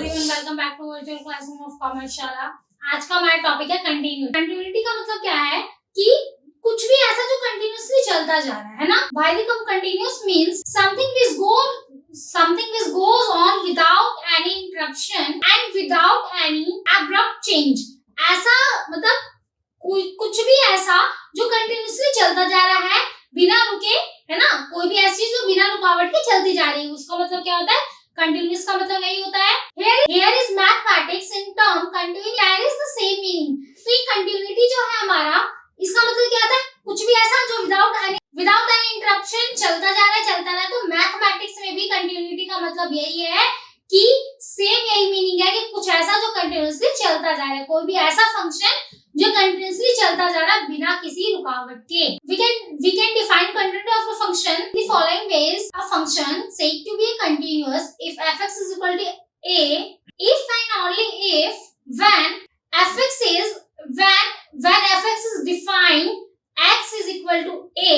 Everyone, welcome back to virtual classroom of commerce Shala. आज का हमारा टॉपिक है कंटिन्यूटी। कंटिन्यूटी का मतलब क्या है कि कुछ भी ऐसा जो कंटिन्यूअसली चलता जा रहा है ना। Why the continuous means something which goes on without any interruption and without any abrupt change। ऐसा मतलब कुछ भी ऐसा जो कंटिन्यूअसली चलता जा रहा है बिना रुके, है ना। कोई भी ऐसी चीज जो बिना रुकावट के चलती जा रही है, उसका मतलब क्या होता है? कंटिन्यूअस का मतलब यही होता है। Here is mathematics in term continuity carries the same meaning। तो ये कंटिन्यूटी जो है हमारा, इसका मतलब क्या होता है? कुछ भी ऐसा जो विदाउट एनी इंटरप्शन चलता जा रहा है। तो मैथमेटिक्स में भी कंटिन्यूटी का मतलब यही है कि सेम यही मीनिंग है कि कुछ ऐसा जो कंटिन्यूअसली चलता जा रहा है, कोई भी ऐसा फंक्शन जो कंटिन्यूअसली चलता जा रहा है बिना किसी रुकावट के। We can define continuity of a function in the following ways। A function said to be continuous if fx is equal to a, if and only if when fx is defined x is equal to a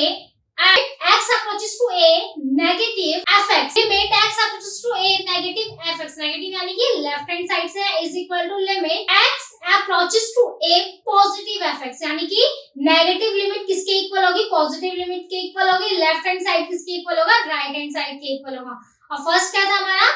and x approaches to a negative fx, limit x approaches to a negative fx, negative यानी कि left hand side से is equal to limit x approaches to a positive fx, यानी कि negative limit किसके equal होगी? Positive limit के equal होगी। Left hand side किसके इक्वल होगा? राइट हैंड साइड के इक्वल होगा। और फर्स्ट क्या था हमारा?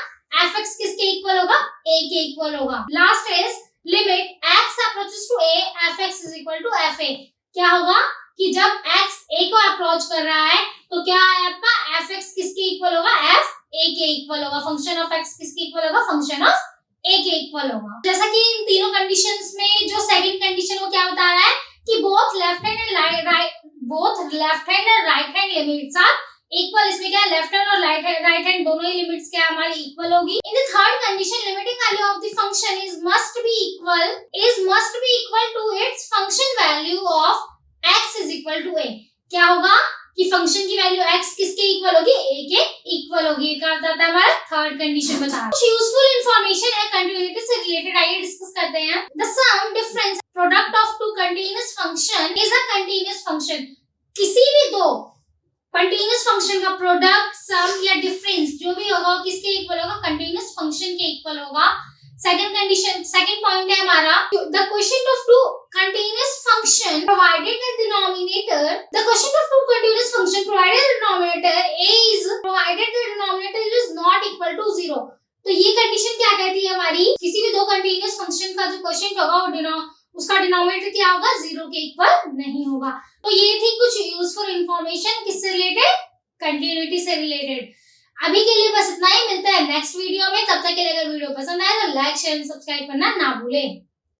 fx किसके इक्वल होगा? a के इक्वल होगा। Last is limit x approaches to a fx is equal to fa। क्या होगा कि जब x a को अप्रोच कर रहा है तो क्या है आपका? fx किसके इक्वल होगा? f a के इक्वल होगा। फंक्शन ऑफ x किसके इक्वल होगा? फंक्शन ऑफ a के इक्वल होगा। जैसा कि इन तीनों कंडीशंस में जो सेकंड कंडीशन वो क्या बता रहा है कि both left hand and right hand limits are equal. इसमें क्या है? लेफ्ट हैंड और राइट हैंड दोनों ही लिमिट्स क्या हमारी इक्वल होगी। In the third condition limiting value of the function must be equal to its function value of x is equal to a। क्या होगा कि फंक्शन की वैल्यू x किसके इक्वल होगी? a के इक्वल होगी। क्या बताता है हमारा? थर्ड कंडीशन बता रहा है। कुछ यूजफुल इंफॉर्मेशन है कंटिन्यूटी से रिलेटेड, आइए डिस्कस करते हैं। The sum difference product of two continuous function is a continuous function. किसी भी दो कंटीन्यूअस फंक्शन का प्रोडक्ट, सम या डिफरेंस जो भी होगा वो किसके इक्वल होगा? कंटीन्यूअस फंक्शन के इक्वल होगा। सेकंड पॉइंट है हमारा the quotient of two continuous function provided the denominator is not equal to 0। तो ये कंडीशन क्या कहती है हमारी? किसी भी दो कंटीन्यूअस फंक्शन का जो क्वोशिएंट होगा वो उसका डिनोमिनेटर क्या होगा? 0 के इक्वल नहीं होगा। तो ये थी कुछ यूजफुल इंफॉर्मेशन किससे रिलेटेड? कंटिन्यूटी से रिलेटेड। अभी के लिए बस इतना ही। मिलता है नेक्स्ट वीडियो में। तब तक के लिए अगर वीडियो पसंद आए तो लाइक शेयर सब्सक्राइब करना ना भूलें।